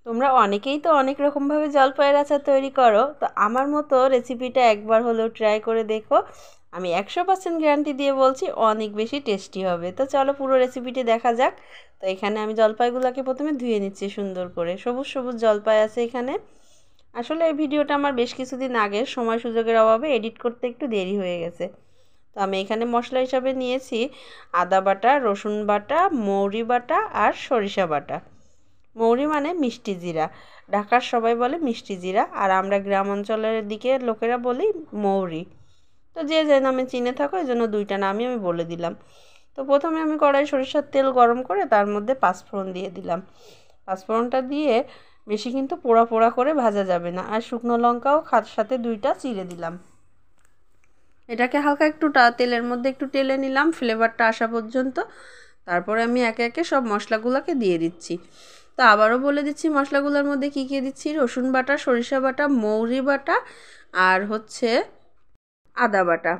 তোমরা অনেকেই তো অনেক রকমভাবে জলপাইয়ের আচার তৈরি করো, তো আমার মতো রেসিপিটা একবার হলেও ট্রাই করে দেখো। আমি 100% গ্যারান্টি দিয়ে বলছি অনেক বেশি টেস্টি হবে। তো চলো পুরো রেসিপিটি দেখা যাক। তো এখানে আমি জলপাইগুলোকে প্রথমে ধুয়ে নিচ্ছি সুন্দর করে। সবুজ সবুজ জলপাই আছে এখানে। আসলে এই ভিডিওটা আমার বেশ কিছুদিন আগে সময় সুযোগের অভাবে এডিট করতে একটু দেরি হয়ে গেছে। তো আমি এখানে মশলা হিসাবে নিয়েছি আদা বাটা, রসুন বাটা, মৌরি বাটা আর সরিষা বাটা। মৌরি মানে মিষ্টি জিরা, ঢাকার সবাই বলে মিষ্টি জিরা, আর আমরা গ্রাম অঞ্চলের দিকে লোকেরা বলি মৌরি। তো যে যে নামে চিনে থাকো এই জন্য দুইটা নামই আমি বলে দিলাম। তো প্রথমে আমি কড়াই সরিষার তেল গরম করে তার মধ্যে পাঁচফোড়ন দিয়ে দিলাম। পাঁচফোড়নটা দিয়ে বেশি কিন্তু পোড়া পোড়া করে ভাজা যাবে না, আর শুকনো লঙ্কাও সাথে দুইটা চিড়ে দিলাম। এটাকে হালকা একটু তেলের মধ্যে একটু টেলে নিলাম ফ্লেভারটা আসা পর্যন্ত। তারপরে আমি একে একে সব মশলাগুলোকে দিয়ে দিচ্ছি। তো আবারও বলে দিচ্ছি মশলাগুলোর মধ্যে কী কী দিচ্ছি। রসুন বাটা, সরিষা বাটা, মৌরি বাটা আর হচ্ছে আদা বাটা।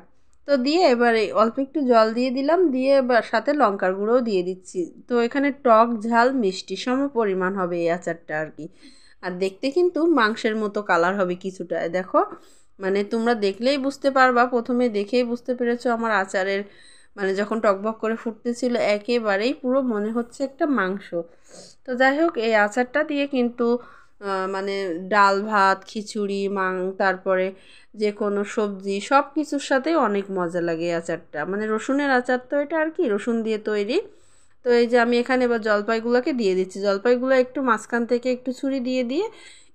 তো দিয়ে এবারে অল্প একটু জল দিয়ে দিলাম, দিয়ে এবার সাথে লঙ্কার গুঁড়োও দিয়ে দিচ্ছি। তো এখানে টক ঝাল মিষ্টি সম পরিমাণ হবে এই আচারটা আর কি। আর দেখতে কিন্তু মাংসের মতো কালার হবে কিছুটা, দেখো মানে তোমরা দেখলেই বুঝতে পারবা, প্রথমে দেখেই বুঝতে পেরেছো আমার আচারের মানে যখন টকবক করে ফুটতেছিল একেবারেই পুরো মনে হচ্ছে একটা মাংস। তো যাই হোক এই আচারটা দিয়ে কিন্তু মানে ডাল ভাত, খিচুড়ি, তারপরে যে কোনো সবজি সব কিছুর সাথেই অনেক মজা লাগে এই আচারটা। মানে রসুনের আচার তো এটা আর কি, রসুন দিয়ে তৈরি। তো এই যে আমি এখানে এবার জলপাইগুলোকে দিয়ে দিচ্ছি। জলপাইগুলো একটু মাঝখান থেকে একটু ছুরি দিয়ে দিয়ে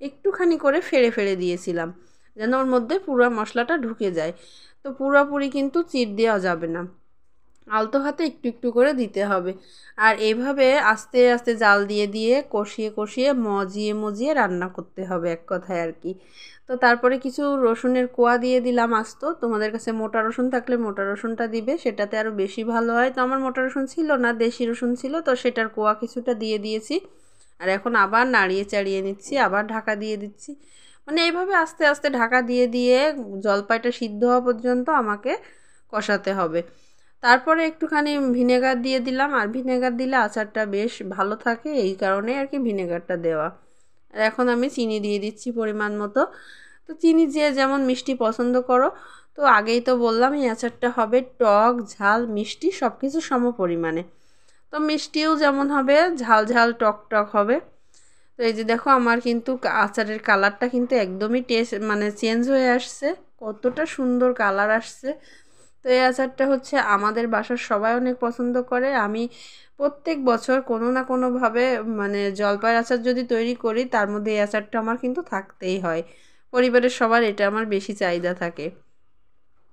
একটুখানি করে ফেড়ে ফেড়ে দিয়েছিলাম, যেন ওর মধ্যে পুরো মশলাটা ঢুকে যায়। তো পুরোপুরি কিন্তু চিড় দেওয়া যাবে না, আলতো হাতে একটু একটু করে দিতে হবে। আর এইভাবে আস্তে আস্তে জাল দিয়ে দিয়ে কষিয়ে কষিয়ে মজিয়ে মজিয়ে রান্না করতে হবে এক কথায় আর কি। তো তারপরে কিছু রসুনের কোয়া দিয়ে দিলাম আস্ত। তোমাদের কাছে মোটা রসুন থাকলে মোটা রসুনটা দিবে, সেটাতে আরও বেশি ভালো হয়। তো আমার মোটা রসুন ছিল না, দেশি রসুন ছিল, তো সেটার কোয়া কিছুটা দিয়ে দিয়েছি। আর এখন আবার নাড়িয়ে চাড়িয়ে নিচ্ছি, আবার ঢাকা দিয়ে দিচ্ছি। মানে এইভাবে আস্তে আস্তে ঢাকা দিয়ে দিয়ে জলপাইটা সিদ্ধ হওয়া পর্যন্ত আমাকে কষাতে হবে। তারপরে একটুখানি ভিনেগার দিয়ে দিলাম, আর ভিনেগার দিলে আচারটা বেশ ভালো থাকে, এই কারণে আর কি ভিনেগারটা দেওয়া। আর এখন আমি চিনি দিয়ে দিচ্ছি পরিমাণ মতো। তো চিনি যে যেমন মিষ্টি পছন্দ করো। তো আগেই তো বললাম এই আচারটা হবে টক ঝাল মিষ্টি সব কিছু সম পরিমাণে। তো মিষ্টিও যেমন হবে, ঝাল ঝাল টক টক হবে। তো এই যে দেখো আমার কিন্তু আচারের কালারটা কিন্তু একদমই মানে চেঞ্জ হয়ে আসছে, কতটা সুন্দর কালার আসছে। তো এই আচারটা হচ্ছে আমাদের বাসার সবাই অনেক পছন্দ করে। আমি প্রত্যেক বছর কোনো না কোনোভাবে মানে জলপাইয়ের আচার যদি তৈরি করি তার মধ্যে এই আচারটা আমার কিন্তু থাকতেই হয়। পরিবারের সবার এটা আমার বেশি চাহিদা থাকে।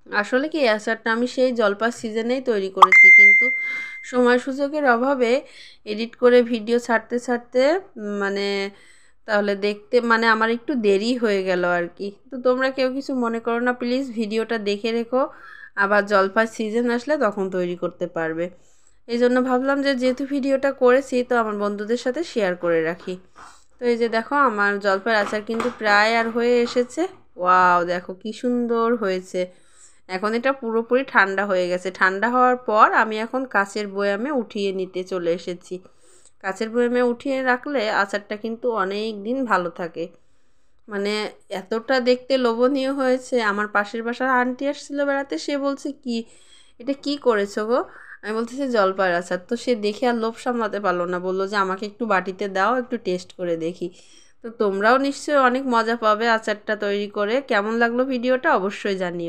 আসলে কি এই আচারটা আমি সেই জলপাই সিজনেই তৈরি করেছি, কিন্তু সময় সুযোগের অভাবে এডিট করে ভিডিও ছাড়তে ছাড়তে মানে তাহলে দেখতে মানে আমার একটু দেরি হয়ে গেল আর কি। তো তোমরা কেউ কিছু মনে করো না প্লিজ, ভিডিওটা দেখে রেখো, আবার জলপাই সিজন আসলে তখন তৈরি করতে পারবে। এই জন্য ভাবলাম যে যেহেতু ভিডিওটা করেছি তো আমার বন্ধুদের সাথে শেয়ার করে রাখি। তো এই যে দেখো আমার জলপাইয়ের আচার কিন্তু প্রায় আর হয়ে এসেছে। ওয়াও দেখো কি সুন্দর হয়েছে। এখন এটা পুরোপুরি ঠান্ডা হয়ে গেছে। ঠান্ডা হওয়ার পর আমি এখন কাচের বয়ামে উঠিয়ে নিতে চলে এসেছি। কাচের বয়ামে উঠিয়ে রাখলে আচারটা কিন্তু অনেক দিন ভালো থাকে। মানে এতটা দেখতে লোভনীয় হয়েছে, আমার পাশের বাসার আন্টি আসছিল বেড়াতে, সে বলছে কি এটা কি করেছো গো। আমি বলতেছি জলপাইয়ের আচার। তো সে দেখে আর লোভ সামলাতে পারলো না, বললো যে আমাকে একটু বাটিতে দাও, একটু টেস্ট করে দেখি। তো তোমরাও নিশ্চয়ই অনেক মজা পাবে আচারটা তৈরি করে। কেমন লাগলো ভিডিওটা অবশ্যই জানিও।